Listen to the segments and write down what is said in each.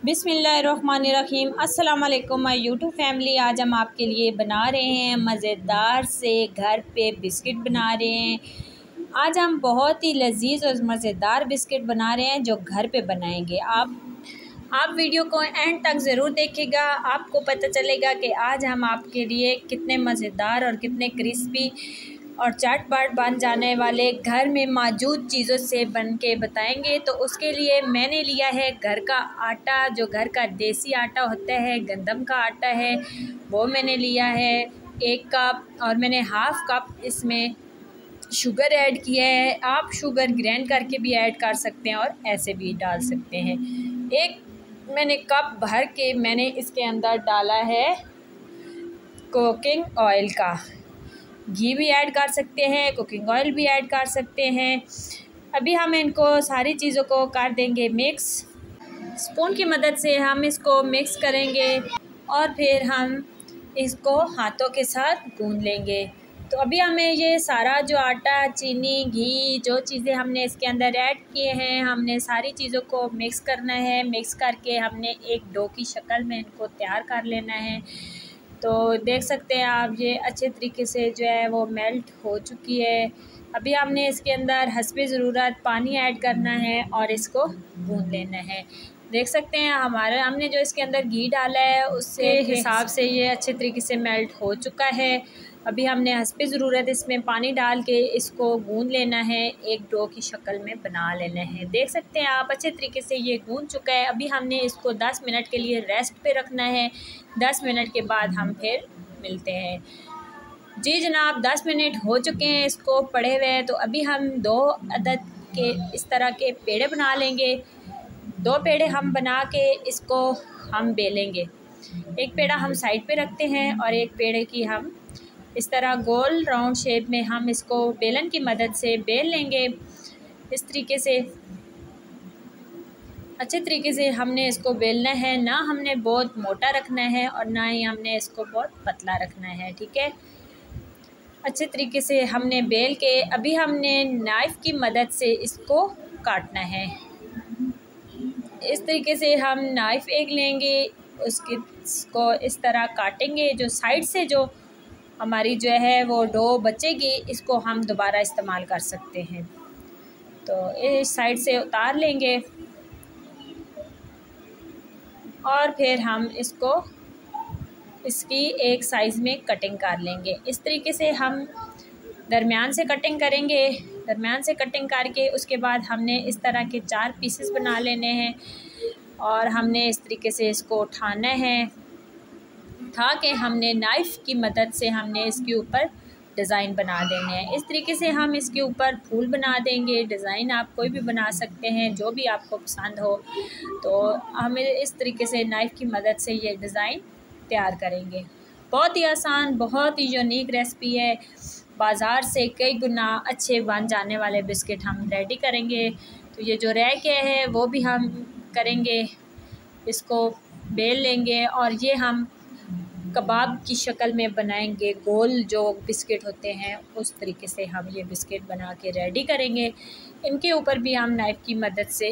बिस्मिल्लाहिर्रहमानिर्रहीम। अस्सलाम वालेकुम माय यूट्यूब फैमिली। आज हम आपके लिए बना रहे हैं मज़ेदार से घर पे बिस्किट बना रहे हैं। आज हम बहुत ही लजीज और मज़ेदार बिस्किट बना रहे हैं जो घर पे बनाएंगे। आप वीडियो को एंड तक ज़रूर देखिएगा, आपको पता चलेगा कि आज हम आपके लिए कितने मज़ेदार और कितने क्रिस्पी और चटपट बन जाने वाले घर में मौजूद चीज़ों से बन के बताएँगे। तो उसके लिए मैंने लिया है घर का आटा, जो घर का देसी आटा होता है, गंदम का आटा है, वो मैंने लिया है 1 कप। और मैंने हाफ़ कप इसमें शुगर ऐड किया है। आप शुगर ग्राइंड करके भी ऐड कर सकते हैं और ऐसे भी डाल सकते हैं। एक मैंने कप भर के मैंने इसके अंदर डाला है कुकिंग ऑयल का। घी भी ऐड कर सकते हैं, कुकिंग ऑयल भी ऐड कर सकते हैं। अभी हम इनको सारी चीज़ों को कर देंगे मिक्स। स्पून की मदद से हम इसको मिक्स करेंगे और फिर हम इसको हाथों के साथ गूंद लेंगे। तो अभी हमें ये सारा जो आटा, चीनी, घी, जो चीज़ें हमने इसके अंदर ऐड किए हैं, हमने सारी चीज़ों को मिक्स करना है। मिक्स करके हमने एक डो की शक्ल में इनको तैयार कर लेना है। तो देख सकते हैं आप, ये अच्छे तरीके से जो है वो मेल्ट हो चुकी है। अभी हमने इसके अंदर हस्बे ज़रूरत पानी ऐड करना है और इसको गूंद लेना है। देख सकते हैं हमने जो इसके अंदर घी डाला है उसके हिसाब से ये अच्छे तरीके से मेल्ट हो चुका है। अभी हमने हस्बे ज़रूरत इसमें पानी डाल के इसको गूंद लेना है, एक डो की शक्ल में बना लेना है। देख सकते हैं आप, अच्छे तरीके से ये गूंद चुका है। अभी हमने इसको 10 मिनट के लिए रेस्ट पे रखना है। 10 मिनट के बाद हम फिर मिलते हैं। जी जनाब, 10 मिनट हो चुके हैं इसको पड़े हुए। तो अभी हम 2 अदद के इस तरह के पेड़े बना लेंगे। 2 पेड़े हम बना के इसको हम बेलेंगे। एक पेड़ा हम साइड पे रखते हैं और एक पेड़े की हम इस तरह गोल राउंड शेप में हम इसको बेलन की मदद से बेल लेंगे। इस तरीके से अच्छे तरीके से हमने इसको बेलना है। ना हमने बहुत मोटा रखना है और ना ही हमने इसको बहुत पतला रखना है, ठीक है। अच्छे तरीके से हमने बेल के अभी हमने नाइफ़ की मदद से इसको काटना है। इस तरीके से हम नाइफ़ एक लेंगे, इसको इस तरह काटेंगे। जो साइड से जो हमारी जो है वो डो बचेगी, इसको हम दोबारा इस्तेमाल कर सकते हैं। तो इस साइड से उतार लेंगे और फिर हम इसको इसकी एक साइज़ में कटिंग कर लेंगे। इस तरीके से हम दरमियान से कटिंग करेंगे। दरमियान से कटिंग करके उसके बाद हमने इस तरह के 4 पीसेस बना लेने हैं और हमने इस तरीके से इसको उठाना है। उठा के हमने नाइफ़ की मदद से हमने इसके ऊपर डिज़ाइन बना देने हैं। इस तरीके से हम इसके ऊपर फूल बना देंगे। डिज़ाइन आप कोई भी बना सकते हैं, जो भी आपको पसंद हो। तो हमें इस तरीके से नाइफ़ की मदद से ये डिज़ाइन तैयार करेंगे। बहुत ही आसान, बहुत ही यूनिक रेसिपी है। बाज़ार से कई गुना अच्छे बन जाने वाले बिस्किट हम रेडी करेंगे। तो ये जो रह गए हैं वो भी हम करेंगे, इसको बेल लेंगे और ये हम कबाब की शक्ल में बनाएंगे। गोल जो बिस्किट होते हैं उस तरीके से हम ये बिस्किट बना के रेडी करेंगे। इनके ऊपर भी हम नाइफ़ की मदद से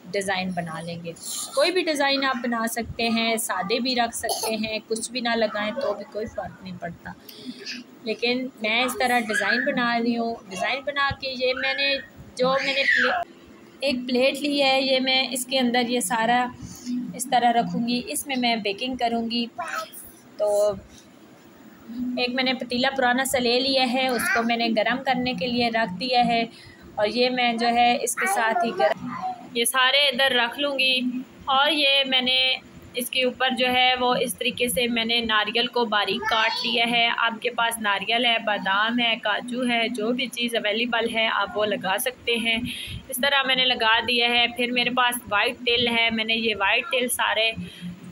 डिज़ाइन बना लेंगे। कोई भी डिज़ाइन आप बना सकते हैं, सादे भी रख सकते हैं, कुछ भी ना लगाएं तो भी कोई फ़र्क नहीं पड़ता। लेकिन मैं इस तरह डिज़ाइन बना रही हूँ। डिज़ाइन बना के ये मैंने एक प्लेट ली है, ये मैं इसके अंदर ये सारा इस तरह रखूँगी। इसमें मैं बेकिंग करूँगी। तो एक मैंने पतीला पुराना सा ले लिया है, उसको मैंने गरम करने के लिए रख दिया है और ये मैं जो है इसके साथ ही ये सारे इधर रख लूँगी। और ये मैंने इसके ऊपर जो है वो इस तरीके से मैंने नारियल को बारीक काट लिया है। आपके पास नारियल है, बादाम है, काजू है, जो भी चीज़ अवेलेबल है आप वो लगा सकते हैं। इस तरह मैंने लगा दिया है। फिर मेरे पास वाइट तिल है, मैंने ये वाइट तिल सारे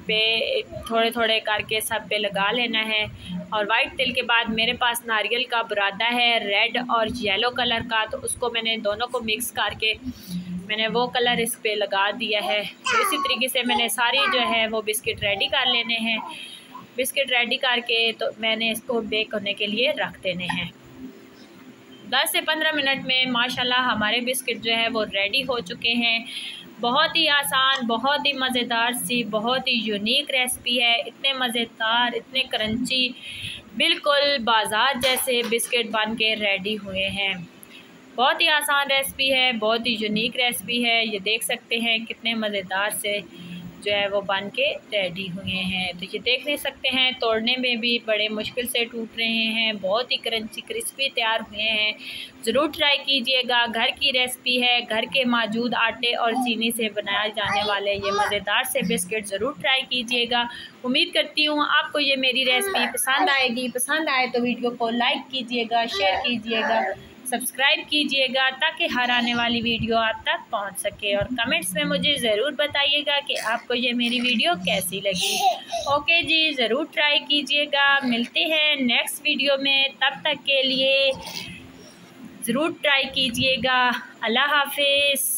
पे थोड़े थोड़े करके सब पे लगा लेना है। और वाइट तिल के बाद मेरे पास नारियल का बुरादा है रेड और येलो कलर का, तो उसको मैंने दोनों को मिक्स करके मैंने वो कलर इस पे लगा दिया है। तो इसी तरीके से मैंने सारी जो है वो बिस्किट रेडी कर लेने हैं। बिस्किट रेडी करके तो मैंने इसको बेक होने के लिए रख देने हैं। 10 से 15 मिनट में माशाल्लाह हमारे बिस्किट जो है वो रेडी हो चुके हैं। बहुत ही आसान, बहुत ही मज़ेदार सी, बहुत ही यूनिक रेसिपी है। इतने मज़ेदार, इतने क्रंची, बिल्कुल बाज़ार जैसे बिस्किट बन के रेडी हुए हैं। बहुत ही आसान रेसिपी है, बहुत ही यूनिक रेसिपी है। ये देख सकते हैं कितने मज़ेदार से जो है वो बन के रेडी हुए हैं। तो ये देख नहीं सकते हैं, तोड़ने में भी बड़े मुश्किल से टूट रहे हैं। बहुत ही क्रंची क्रिस्पी तैयार हुए हैं। ज़रूर ट्राई कीजिएगा। घर की रेसिपी है, घर के मौजूद आटे और चीनी से बनाए जाने वाले ये मज़ेदार से बिस्किट ज़रूर ट्राई कीजिएगा। उम्मीद करती हूँ आपको ये मेरी रेसिपी पसंद आएगी। पसंद आए तो वीडियो को लाइक कीजिएगा, शेयर कीजिएगा, सब्सक्राइब कीजिएगा ताकि हर आने वाली वीडियो आप तक पहुंच सके। और कमेंट्स में मुझे ज़रूर बताइएगा कि आपको ये मेरी वीडियो कैसी लगी। ओके जी, ज़रूर ट्राई कीजिएगा। मिलते हैं नेक्स्ट वीडियो में, तब तक के लिए ज़रूर ट्राई कीजिएगा। अल्लाह हाफिज़।